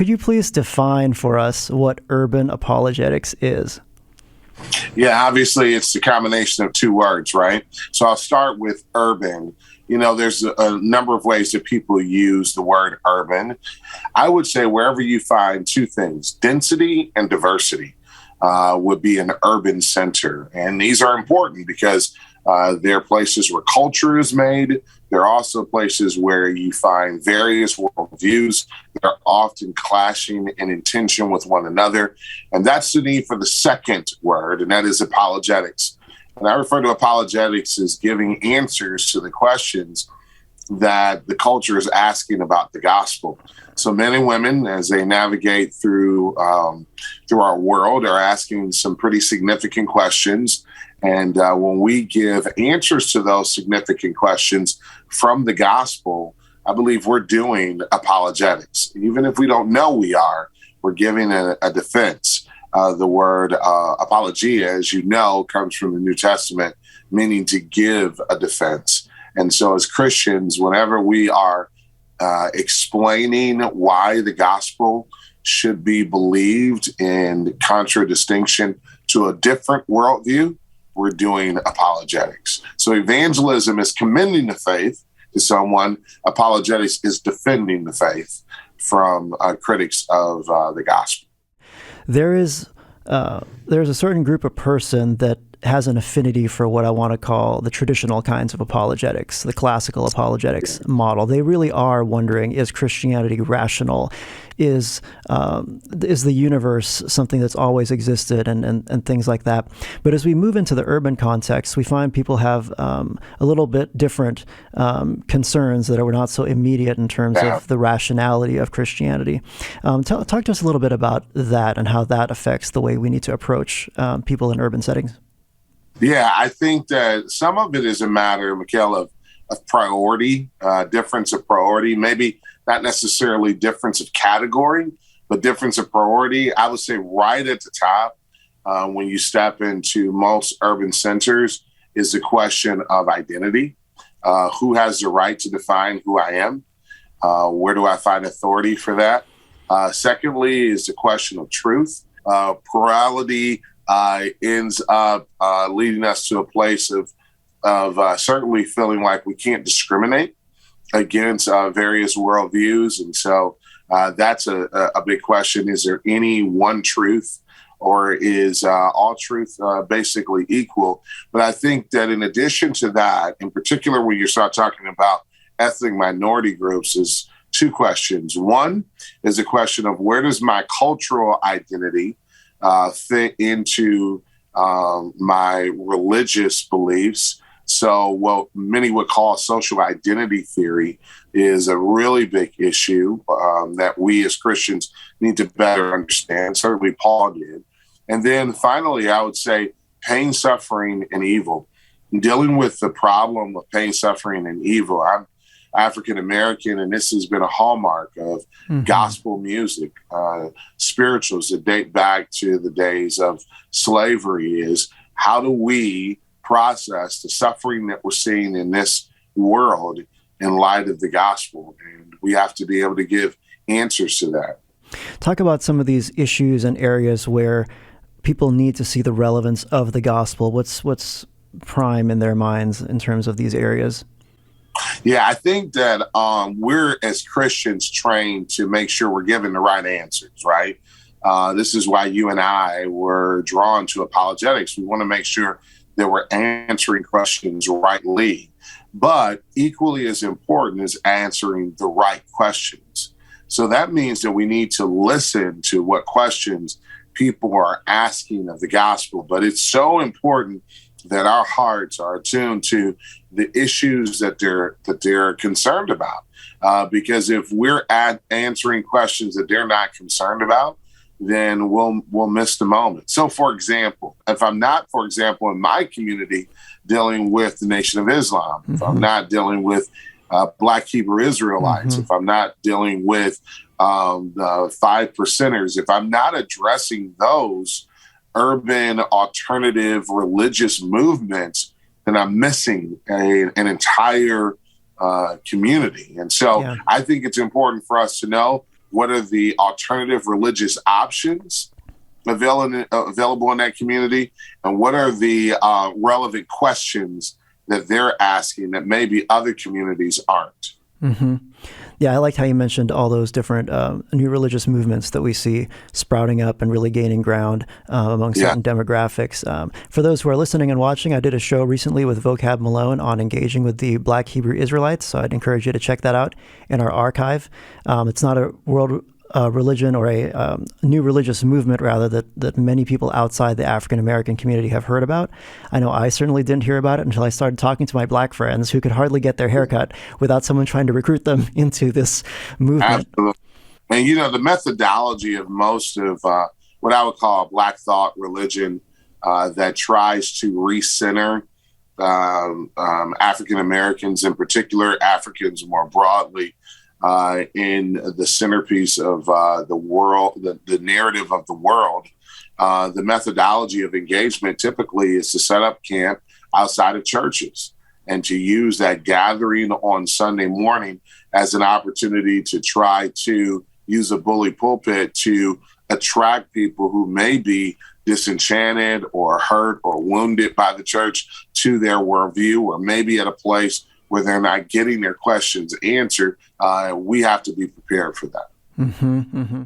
Could you please define for us what urban apologetics is? Yeah, obviously it's the combination of two words, right? So I'll start with urban. There's a number of ways that people use the word urban. I would say wherever you find two things, density and diversity, would be an urban center. And these are important because they're places where culture is made. They're also places where you find various worldviews that are often clashing in tension with one another. And that's the need for the second word, and that is apologetics. And I refer to apologetics as giving answers to the questions that the culture is asking about the gospel. So men and women, as they navigate through our world, are asking some pretty significant questions. And when we give answers to those significant questions from the gospel, I believe we're doing apologetics. Even if we don't know we are, we're giving a defense. The word apologia, as you know, comes from the New Testament, meaning to give a defense. And so as Christians, whenever we are explaining why the gospel should be believed in contradistinction to a different worldview, we're doing apologetics. So evangelism is commending the faith to someone. Apologetics is defending the faith from critics of the gospel. There's a certain group of person that has an affinity for what I want to call the traditional kinds of apologetics, the classical apologetics model. They really are wondering, is Christianity rational? Is the universe something that's always existed and things like that? But as we move into the urban context, we find people have a little bit different concerns that are not so immediate in terms of the rationality of Christianity. Talk to us a little bit about that and how that affects the way we need to approach people in urban settings. Yeah, I think that some of it is a matter, Mikhail, of priority, difference of priority, maybe not necessarily difference of category, but difference of priority. I would say right at the top, when you step into most urban centers, is the question of identity. Who has the right to define who I am? Where do I find authority for that? Secondly, is the question of truth. Plurality ends up leading us to a place of certainly feeling like we can't discriminate against various worldviews. And so that's a big question. Is there any one truth, or is all truth basically equal? But I think that in addition to that, in particular, when you start talking about ethnic minority groups, is two questions. One is a question of where does my cultural identity fit into my religious beliefs? So what many would call social identity theory is a really big issue that we as Christians need to better understand. Certainly Paul did. And then finally, I would say pain, suffering, and evil. Dealing with the problem of pain, suffering, and evil. I'm African-American, and this has been a hallmark of gospel music, spirituals that date back to the days of slavery, is how do we process the suffering that we're seeing in this world in light of the gospel? And we have to be able to give answers to that. Talk about some of these issues and areas where people need to see the relevance of the gospel. What's prime in their minds in terms of these areas? Yeah, I think that we're as Christians trained to make sure we're giving the right answers, right? This is why you and I were drawn to apologetics. We want to make sure that we're answering questions rightly, but equally as important is answering the right questions. So that means that we need to listen to what questions people are asking of the gospel, but it's so important that our hearts are attuned to the issues that they're concerned about. Because if we're answering questions that they're not concerned about, then we'll miss the moment. So, for example, if I'm not, for example, in my community dealing with the Nation of Islam, if I'm not dealing with Black Hebrew Israelites, if I'm not dealing with the 5%ers, if I'm not addressing those urban alternative religious movements, then I'm missing an entire community. And so I think it's important for us to know what are the alternative religious options available in that community, and what are the relevant questions that they're asking that maybe other communities aren't. Mm-hmm. Yeah, I liked how you mentioned all those different new religious movements that we see sprouting up and really gaining ground among certain demographics. For those who are listening and watching, I did a show recently with Vocab Malone on engaging with the Black Hebrew Israelites, so I'd encourage you to check that out in our archive. It's not a world religion or a new religious movement, rather, that many people outside the African American community have heard about. I know I certainly didn't hear about it until I started talking to my Black friends who could hardly get their hair cut without someone trying to recruit them into this movement. Absolutely. And, the methodology of most of what I would call Black thought religion that tries to recenter African Americans, in particular, Africans more broadly, in the centerpiece of the world, the narrative of the world. The methodology of engagement typically is to set up camp outside of churches and to use that gathering on Sunday morning as an opportunity to try to use a bully pulpit to attract people who may be disenchanted or hurt or wounded by the church to their worldview, or maybe at a place where they're not getting their questions answered. We have to be prepared for that. Mm-hmm, mm-hmm.